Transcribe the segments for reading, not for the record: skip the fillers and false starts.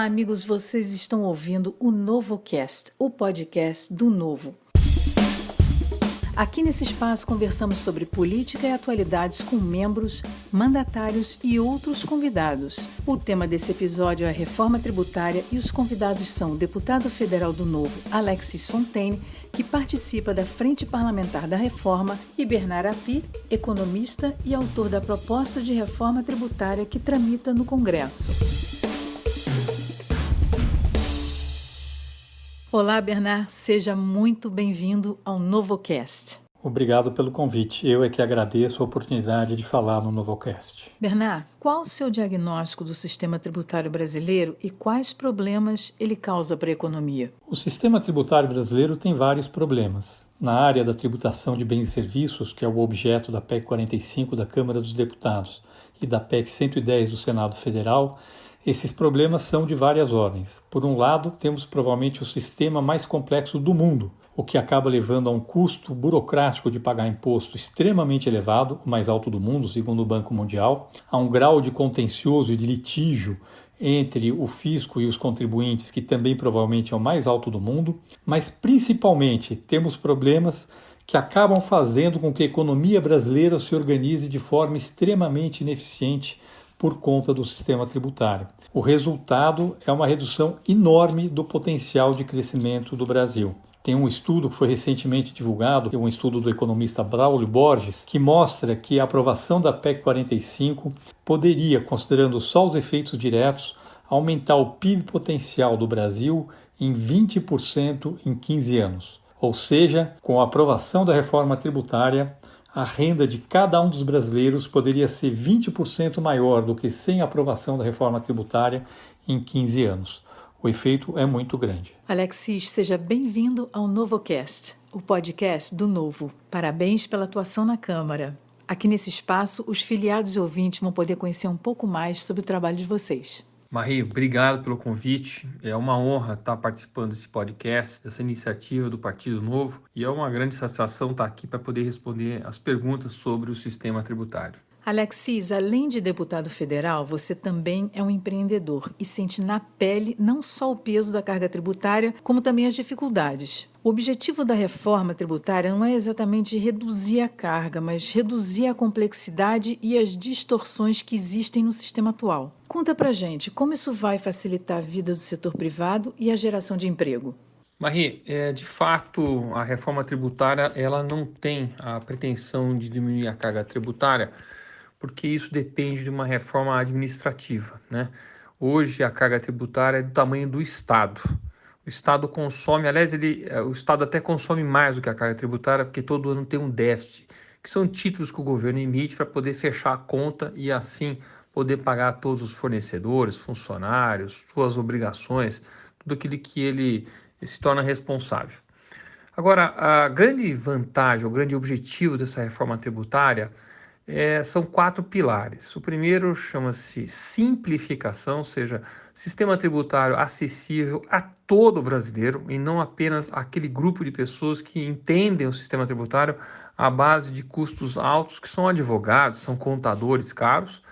Olá, amigos, vocês estão ouvindo o NovoCast, o podcast do Novo. Aqui nesse espaço conversamos sobre política e atualidades com membros, mandatários e outros convidados. O tema desse episódio é a reforma tributária e os convidados são o deputado federal do Novo, Alexis Fontaine, que participa da Frente Parlamentar da Reforma, e Bernard Api, economista e autor da proposta de reforma tributária que tramita no Congresso. Olá, Bernard, seja muito bem-vindo ao NovoCast. Obrigado pelo convite. Eu é que agradeço a oportunidade de falar no NovoCast. Bernard, qual o seu diagnóstico do sistema tributário brasileiro e quais problemas ele causa para a economia? O sistema tributário brasileiro tem vários problemas. Na área da tributação de bens e serviços, que é o objeto da PEC 45 da Câmara dos Deputados e da PEC 110 do Senado Federal, esses problemas são de várias ordens. Por um lado, temos provavelmente o sistema mais complexo do mundo, o que acaba levando a um custo burocrático de pagar imposto extremamente elevado, o mais alto do mundo, segundo o Banco Mundial, a um grau de contencioso e de litígio entre o fisco e os contribuintes, que também provavelmente é o mais alto do mundo, mas principalmente temos problemas que acabam fazendo com que a economia brasileira se organize de forma extremamente ineficiente por conta do sistema tributário. O resultado é uma redução enorme do potencial de crescimento do Brasil. Tem um estudo que foi recentemente divulgado, um estudo do economista Braulio Borges, que mostra que a aprovação da PEC 45 poderia, considerando só os efeitos diretos, aumentar o PIB potencial do Brasil em 20% em 15 anos. Ou seja, com a aprovação da reforma tributária, a renda de cada um dos brasileiros poderia ser 20% maior do que sem a aprovação da reforma tributária em 15 anos. O efeito é muito grande. Alexis, seja bem-vindo ao NovoCast, o podcast do Novo. Parabéns pela atuação na Câmara. Aqui nesse espaço, os filiados e ouvintes vão poder conhecer um pouco mais sobre o trabalho de vocês. Marie, obrigado pelo convite. É uma honra estar participando desse podcast, dessa iniciativa do Partido Novo, e é uma grande satisfação estar aqui para poder responder as perguntas sobre o sistema tributário. Alexis, além de deputado federal, você também é um empreendedor e sente na pele não só o peso da carga tributária, como também as dificuldades. O objetivo da reforma tributária não é exatamente reduzir a carga, mas reduzir a complexidade e as distorções que existem no sistema atual. Conta pra gente como isso vai facilitar a vida do setor privado e a geração de emprego. Marie, de fato, a reforma tributária ela não tem a pretensão de diminuir a carga tributária, porque isso depende de uma reforma administrativa, né? Hoje a carga tributária é do tamanho do Estado. O Estado consome, aliás, o Estado até consome mais do que a carga tributária, porque todo ano tem um déficit, que são títulos que o governo emite para poder fechar a conta e assim poder pagar todos os fornecedores, funcionários, suas obrigações, tudo aquilo que ele se torna responsável. Agora, a grande vantagem, o grande objetivo dessa reforma tributária são 4 pilares. O primeiro chama-se simplificação, ou seja, sistema tributário acessível a todo brasileiro e não apenas aquele grupo de pessoas que entendem o sistema tributário à base de custos altos, que são advogados, são contadores caros.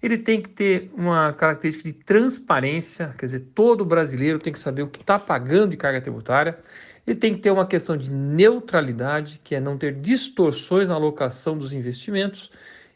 Ele tem que ter uma característica de transparência, quer dizer, todo brasileiro tem que saber o que está pagando de carga tributária. Ele tem que ter uma questão de neutralidade, que é não ter distorções na alocação dos investimentos.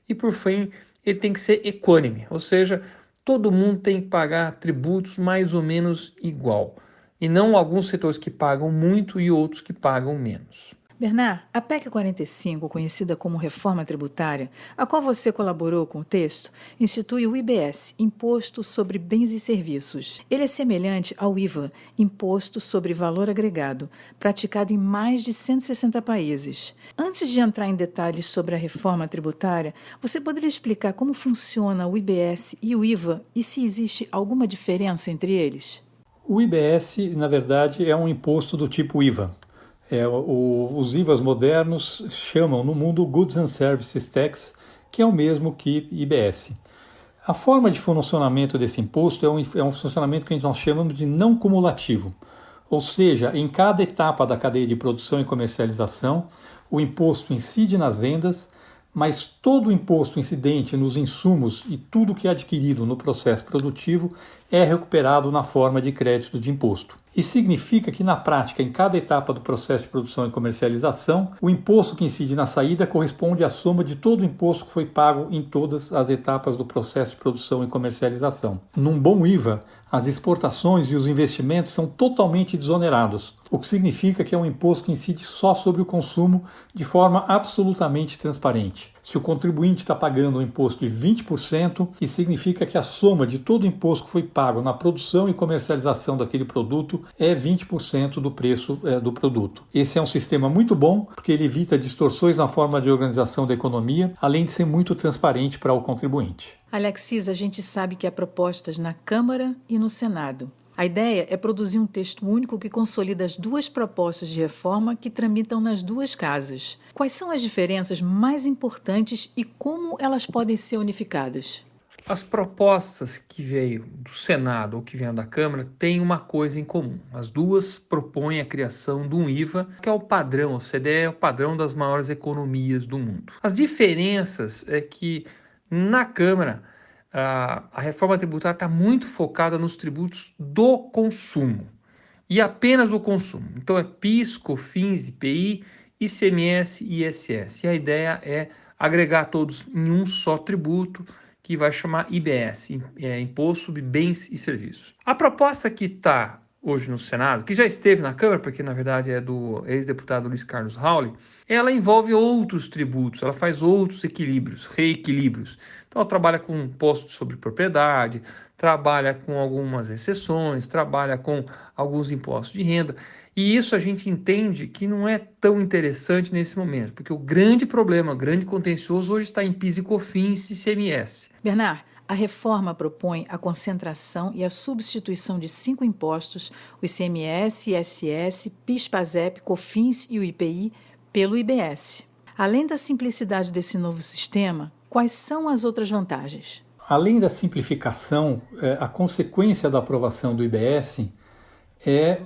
E, por fim, ele tem que ser equânime, ou seja, todo mundo tem que pagar tributos mais ou menos igual. E não alguns setores que pagam muito e outros que pagam menos. Bernard, a PEC 45, conhecida como Reforma Tributária, a qual você colaborou com o texto, institui o IBS, Imposto sobre Bens e Serviços. Ele é semelhante ao IVA, Imposto sobre Valor Agregado, praticado em mais de 160 países. Antes de entrar em detalhes sobre a reforma tributária, você poderia explicar como funciona o IBS e o IVA e se existe alguma diferença entre eles? O IBS, na verdade, é um imposto do tipo IVA. Os IVAs modernos chamam no mundo Goods and Services Tax, que é o mesmo que IBS. A forma de funcionamento desse imposto é um funcionamento que nós chamamos de não cumulativo, ou seja, em cada etapa da cadeia de produção e comercialização, o imposto incide nas vendas, mas todo o imposto incidente nos insumos e tudo que é adquirido no processo produtivo é recuperado na forma de crédito de imposto. Isso significa que, na prática, em cada etapa do processo de produção e comercialização, o imposto que incide na saída corresponde à soma de todo o imposto que foi pago em todas as etapas do processo de produção e comercialização. Num bom IVA, as exportações e os investimentos são totalmente desonerados, o que significa que é um imposto que incide só sobre o consumo de forma absolutamente transparente. Se o contribuinte está pagando um imposto de 20%, isso significa que a soma de todo o imposto que foi pago na produção e comercialização daquele produto é 20% do preço do produto. Esse é um sistema muito bom porque ele evita distorções na forma de organização da economia, além de ser muito transparente para o contribuinte. Alexis, a gente sabe que há propostas na Câmara e no Senado. A ideia é produzir um texto único que consolida as duas propostas de reforma que tramitam nas duas casas. Quais são as diferenças mais importantes e como elas podem ser unificadas? As propostas que veio do Senado ou que vieram da Câmara têm uma coisa em comum. As duas propõem a criação de um IVA, que é o padrão, o CDE é o padrão das maiores economias do mundo. As diferenças é que na Câmara a reforma tributária está muito focada nos tributos do consumo e apenas do consumo. Então é PIS, COFINS, IPI, ICMS e ISS. E a ideia é agregar todos em um só tributo, que vai chamar IBS, Imposto sobre Bens e Serviços. A proposta que está hoje no Senado, que já esteve na Câmara, porque na verdade é do ex-deputado Luiz Carlos Rauli, ela envolve outros tributos, ela faz outros reequilíbrios. Então ela trabalha com imposto sobre propriedade, trabalha com algumas exceções, trabalha com alguns impostos de renda. E isso a gente entende que não é tão interessante nesse momento, porque o grande problema, o grande contencioso hoje está em PIS e COFINS e ICMS. Bernard, a reforma propõe a concentração e a substituição de 5 impostos, o ICMS, ISS, PIS, PASEP, COFINS e o IPI, pelo IBS. Além da simplicidade desse novo sistema, quais são as outras vantagens? Além da simplificação, a consequência da aprovação do IBS é,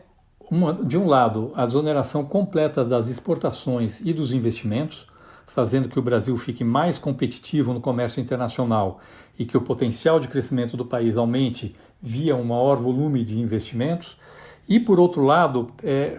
de um lado, a desoneração completa das exportações e dos investimentos, fazendo que o Brasil fique mais competitivo no comércio internacional e que o potencial de crescimento do país aumente via um maior volume de investimentos. E, por outro lado,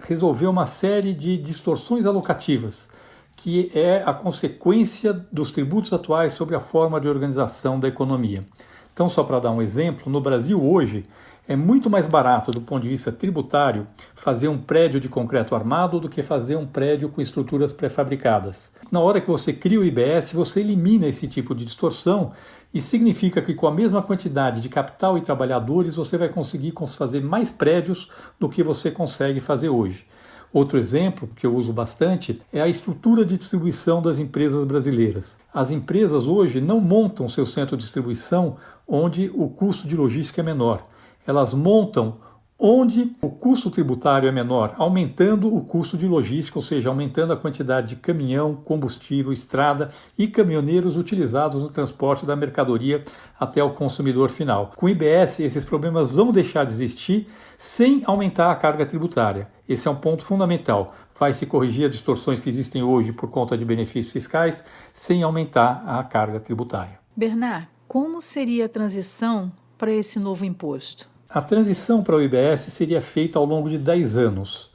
resolver uma série de distorções alocativas, que é a consequência dos tributos atuais sobre a forma de organização da economia. Então, só para dar um exemplo, no Brasil hoje é muito mais barato do ponto de vista tributário fazer um prédio de concreto armado do que fazer um prédio com estruturas pré-fabricadas. Na hora que você cria o IBS, você elimina esse tipo de distorção e significa que com a mesma quantidade de capital e trabalhadores você vai conseguir fazer mais prédios do que você consegue fazer hoje. Outro exemplo, que eu uso bastante, é a estrutura de distribuição das empresas brasileiras. As empresas hoje não montam seu centro de distribuição onde o custo de logística é menor. Elas montam onde o custo tributário é menor, aumentando o custo de logística, ou seja, aumentando a quantidade de caminhão, combustível, estrada e caminhoneiros utilizados no transporte da mercadoria até o consumidor final. Com o IBS, esses problemas vão deixar de existir sem aumentar a carga tributária. Esse é um ponto fundamental. Vai se corrigir as distorções que existem hoje por conta de benefícios fiscais sem aumentar a carga tributária. Bernard, como seria a transição para esse novo imposto? A transição para o IBS seria feita ao longo de 10 anos.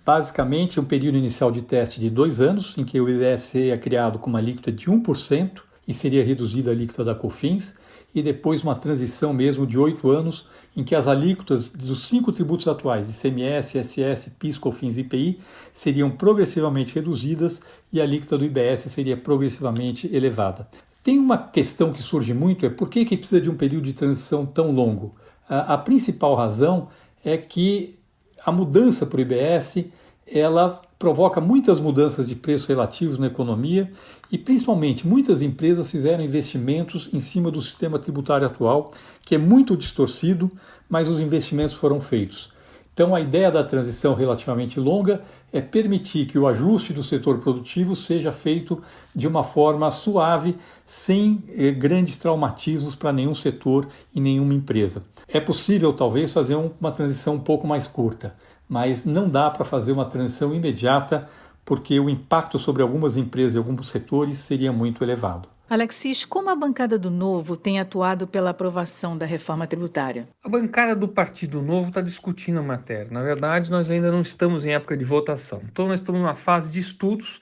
Basicamente, um período inicial de teste de 2 anos, em que o IBS seria criado com uma alíquota de 1% e seria reduzida a alíquota da COFINS, e depois uma transição mesmo de 8 anos, em que as alíquotas dos 5 tributos atuais, ICMS, ISS, PIS, COFINS e IPI, seriam progressivamente reduzidas e a alíquota do IBS seria progressivamente elevada. Tem uma questão que surge muito, é por que precisa de um período de transição tão longo? A principal razão é que a mudança para o IBS ela provoca muitas mudanças de preços relativos na economia e, principalmente, muitas empresas fizeram investimentos em cima do sistema tributário atual, que é muito distorcido, mas os investimentos foram feitos. Então, a ideia da transição relativamente longa é permitir que o ajuste do setor produtivo seja feito de uma forma suave, sem grandes traumatismos para nenhum setor e nenhuma empresa. É possível, talvez, fazer uma transição um pouco mais curta, mas não dá para fazer uma transição imediata, porque o impacto sobre algumas empresas e alguns setores seria muito elevado. Alexis, como a bancada do Novo tem atuado pela aprovação da reforma tributária? A bancada do Partido Novo está discutindo a matéria. Na verdade, nós ainda não estamos em época de votação. Então, nós estamos numa fase de estudos.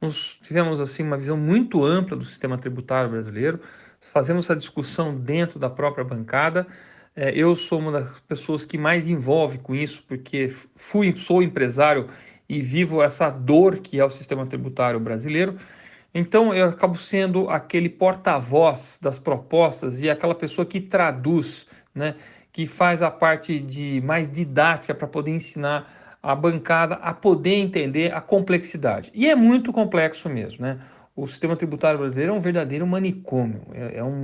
Nós tivemos assim uma visão muito ampla do sistema tributário brasileiro. Fazemos essa discussão dentro da própria bancada. Eu sou uma das pessoas que mais envolve com isso, porque sou empresário e vivo essa dor que é o sistema tributário brasileiro. Então, eu acabo sendo aquele porta-voz das propostas e aquela pessoa que traduz, né, que faz a parte mais didática para poder ensinar a bancada a poder entender a complexidade. E é muito complexo mesmo, né? O sistema tributário brasileiro é um verdadeiro manicômio,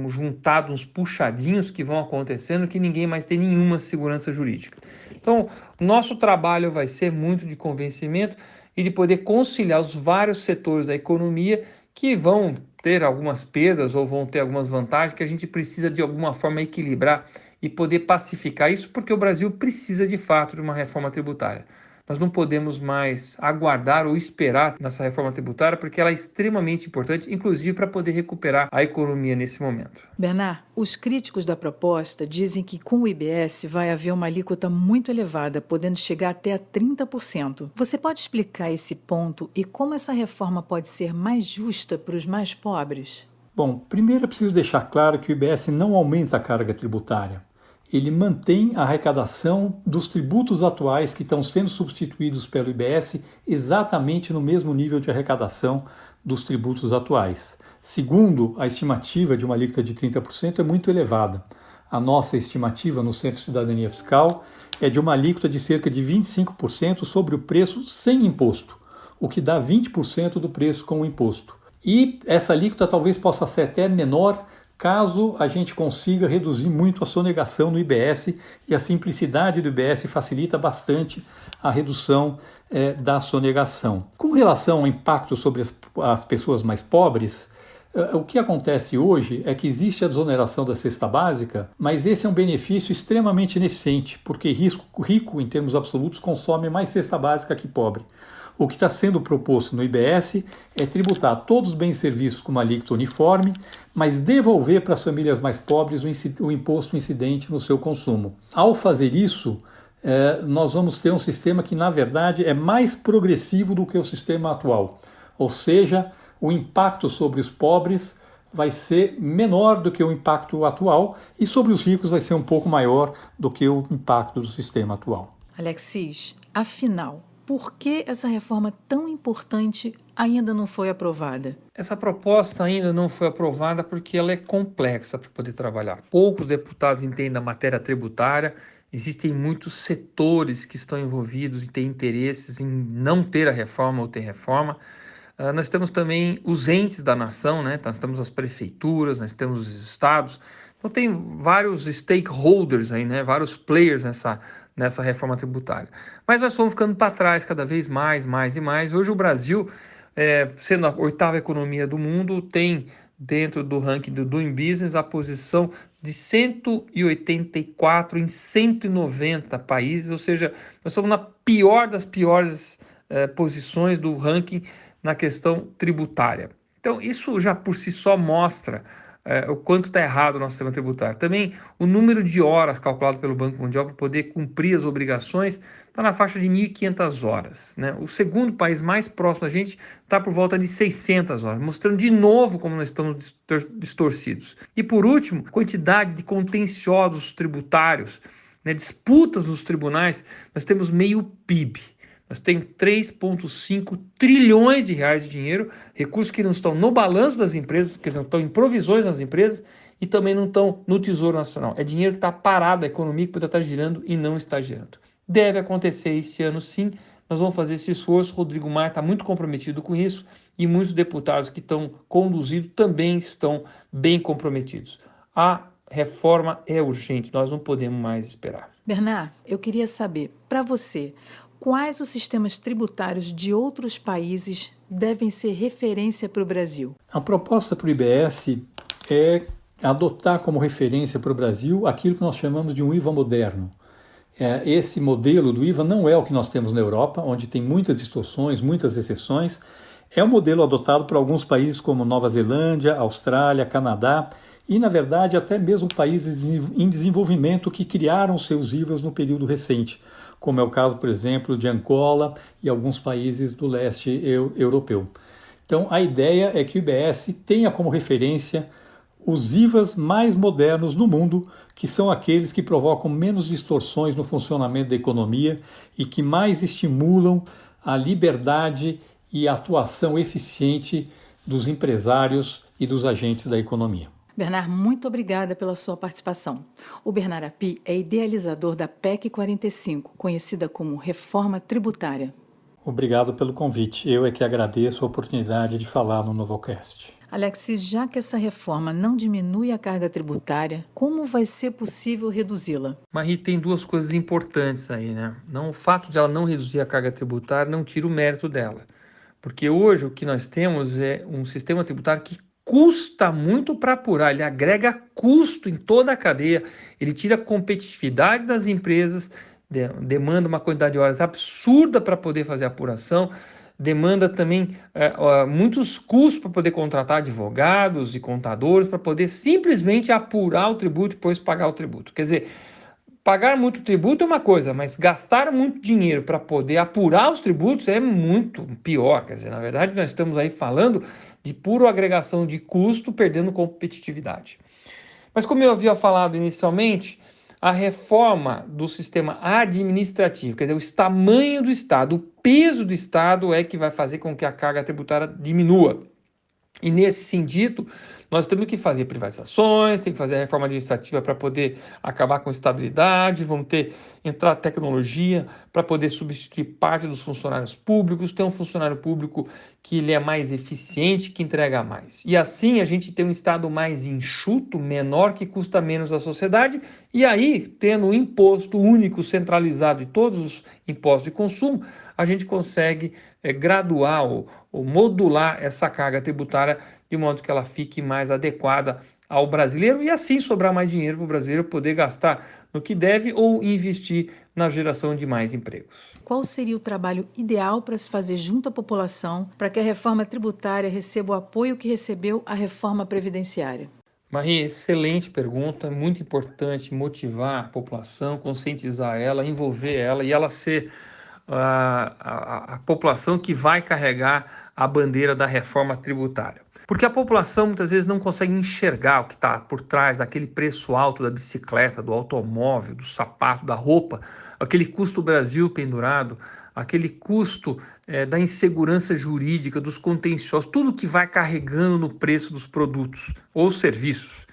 juntado uns puxadinhos que vão acontecendo que ninguém mais tem nenhuma segurança jurídica. Então, nosso trabalho vai ser muito de convencimento e de poder conciliar os vários setores da economia que vão ter algumas perdas ou vão ter algumas vantagens que a gente precisa de alguma forma equilibrar e poder pacificar isso, porque o Brasil precisa de fato de uma reforma tributária. Nós não podemos mais aguardar ou esperar nessa reforma tributária, porque ela é extremamente importante, inclusive para poder recuperar a economia nesse momento. Bernard, os críticos da proposta dizem que com o IBS vai haver uma alíquota muito elevada, podendo chegar até a 30%. Você pode explicar esse ponto e como essa reforma pode ser mais justa para os mais pobres? Bom, primeiro é preciso deixar claro que o IBS não aumenta a carga tributária. Ele mantém a arrecadação dos tributos atuais que estão sendo substituídos pelo IBS exatamente no mesmo nível de arrecadação dos tributos atuais. Segundo, a estimativa de uma alíquota de 30% é muito elevada. A nossa estimativa no Centro de Cidadania Fiscal é de uma alíquota de cerca de 25% sobre o preço sem imposto, o que dá 20% do preço com o imposto. E essa alíquota talvez possa ser até menor caso a gente consiga reduzir muito a sonegação no IBS, e a simplicidade do IBS facilita bastante a redução da sonegação. Com relação ao impacto sobre as pessoas mais pobres, o que acontece hoje é que existe a desoneração da cesta básica, mas esse é um benefício extremamente ineficiente, porque rico em termos absolutos consome mais cesta básica que pobre. O que está sendo proposto no IBS é tributar todos os bens e serviços com uma alíquota uniforme, mas devolver para as famílias mais pobres o imposto incidente no seu consumo. Ao fazer isso, nós vamos ter um sistema que, na verdade, é mais progressivo do que o sistema atual. Ou seja, o impacto sobre os pobres vai ser menor do que o impacto atual e sobre os ricos vai ser um pouco maior do que o impacto do sistema atual. Alexis, afinal, por que essa reforma tão importante ainda não foi aprovada? Essa proposta ainda não foi aprovada porque ela é complexa para poder trabalhar. Poucos deputados entendem a matéria tributária, existem muitos setores que estão envolvidos e têm interesses em não ter a reforma ou ter reforma. Nós temos também os entes da nação, né? Nós temos as prefeituras, nós temos os estados. Então tem vários stakeholders aí, né? Vários players nessa reforma tributária. Mas nós fomos ficando para trás cada vez mais e mais. Hoje o Brasil, sendo a 8ª economia do mundo, tem dentro do ranking do Doing Business a posição de 184 em 190 países, ou seja, nós estamos na pior das piores posições do ranking na questão tributária. Então isso já por si só mostra o quanto está errado o nosso sistema tributário. Também o número de horas calculado pelo Banco Mundial para poder cumprir as obrigações está na faixa de 1.500 horas. Né? O segundo país mais próximo da gente está por volta de 600 horas, mostrando de novo como nós estamos distorcidos. E por último, quantidade de contenciosos tributários, né? Disputas nos tribunais, nós temos meio PIB. Nós temos 3,5 trilhões de reais de dinheiro, recursos que não estão no balanço das empresas, que não estão em provisões nas empresas e também não estão no Tesouro Nacional. É dinheiro que está parado, a economia que poderia estar girando e não está girando. Deve acontecer esse ano sim, nós vamos fazer esse esforço. Rodrigo Maia está muito comprometido com isso e muitos deputados que estão conduzindo também estão bem comprometidos. A reforma é urgente, nós não podemos mais esperar. Bernard, eu queria saber, para você, quais os sistemas tributários de outros países devem ser referência para o Brasil? A proposta para o IBS é adotar como referência para o Brasil aquilo que nós chamamos de um IVA moderno. Esse modelo do IVA não é o que nós temos na Europa, onde tem muitas distorções, muitas exceções. É um modelo adotado por alguns países como Nova Zelândia, Austrália, Canadá e, na verdade, até mesmo países em desenvolvimento que criaram seus IVAs no período recente, como é o caso, por exemplo, de Angola e alguns países do leste europeu. Então, a ideia é que o IBS tenha como referência os IVAs mais modernos do mundo, que são aqueles que provocam menos distorções no funcionamento da economia e que mais estimulam a liberdade e a atuação eficiente dos empresários e dos agentes da economia. Bernard, muito obrigada pela sua participação. O Bernard Api é idealizador da PEC 45, conhecida como Reforma Tributária. Obrigado pelo convite. Eu é que agradeço a oportunidade de falar no Novocast. Alexis, já que essa reforma não diminui a carga tributária, como vai ser possível reduzi-la? Marie, tem duas coisas importantes aí, né? Não, o fato de ela não reduzir a carga tributária não tira o mérito dela. Porque hoje o que nós temos é um sistema tributário que custa muito para apurar, ele agrega custo em toda a cadeia, ele tira a competitividade das empresas, demanda uma quantidade de horas absurda para poder fazer a apuração, demanda também muitos custos para poder contratar advogados e contadores para poder simplesmente apurar o tributo e depois pagar o tributo. Quer dizer, pagar muito tributo é uma coisa, mas gastar muito dinheiro para poder apurar os tributos é muito pior. Quer dizer, na verdade, nós estamos aí falando de pura agregação de custo, perdendo competitividade. Mas como eu havia falado inicialmente, a reforma do sistema administrativo, quer dizer, o tamanho do Estado, o peso do Estado é que vai fazer com que a carga tributária diminua. E nesse sentido, nós temos que fazer privatizações, tem que fazer a reforma administrativa para poder acabar com a estabilidade, vamos entrar tecnologia para poder substituir parte dos funcionários públicos, ter um funcionário público que ele é mais eficiente, que entrega mais. E assim a gente tem um Estado mais enxuto, menor, que custa menos à sociedade, e aí, tendo um imposto único centralizado de todos os impostos de consumo, a gente consegue graduar ou modular essa carga tributária de modo que ela fique mais adequada ao brasileiro e assim sobrar mais dinheiro para o brasileiro poder gastar no que deve ou investir na geração de mais empregos. Qual seria o trabalho ideal para se fazer junto à população para que a reforma tributária receba o apoio que recebeu a reforma previdenciária? Marie, excelente pergunta, muito importante motivar a população, conscientizar ela, envolver ela e ela ser a população que vai carregar a bandeira da reforma tributária. Porque a população muitas vezes não consegue enxergar o que está por trás daquele preço alto da bicicleta, do automóvel, do sapato, da roupa, aquele custo Brasil pendurado, aquele custo da insegurança jurídica, dos contenciosos, tudo que vai carregando no preço dos produtos ou serviços.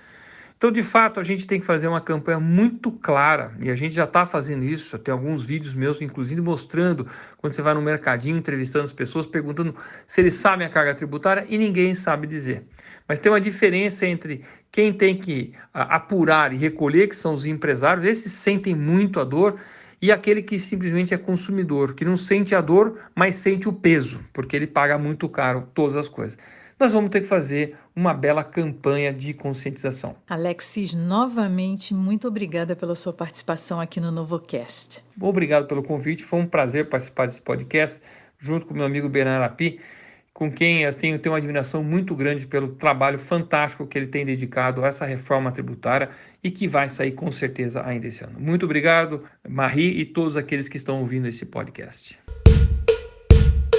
Então, de fato, a gente tem que fazer uma campanha muito clara, e a gente já está fazendo isso. Tem alguns vídeos meus, inclusive, mostrando, quando você vai no mercadinho, entrevistando as pessoas, perguntando se eles sabem a carga tributária, e ninguém sabe dizer. Mas tem uma diferença entre quem tem que apurar e recolher, que são os empresários, esses sentem muito a dor, e aquele que simplesmente é consumidor, que não sente a dor, mas sente o peso, porque ele paga muito caro todas as coisas. Nós vamos ter que fazer uma bela campanha de conscientização. Alexis, novamente, muito obrigada pela sua participação aqui no Novocast. Obrigado pelo convite, foi um prazer participar desse podcast, junto com meu amigo Bernard Api, com quem eu tenho uma admiração muito grande pelo trabalho fantástico que ele tem dedicado a essa reforma tributária e que vai sair com certeza ainda esse ano. Muito obrigado, Marie, e todos aqueles que estão ouvindo esse podcast.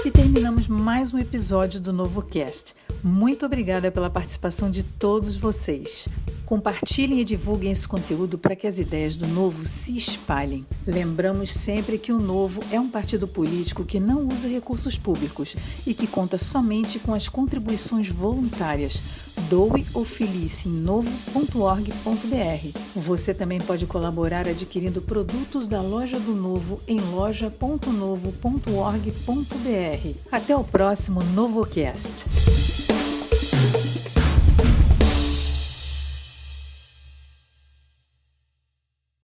E terminamos mais um episódio do Novocast. Muito obrigada pela participação de todos vocês. Compartilhem e divulguem esse conteúdo para que as ideias do Novo se espalhem. Lembramos sempre que o Novo é um partido político que não usa recursos públicos e que conta somente com as contribuições voluntárias. Doe ou filie-se em novo.org.br. Você também pode colaborar adquirindo produtos da Loja do Novo em loja.novo.org.br. Até o próximo Novocast.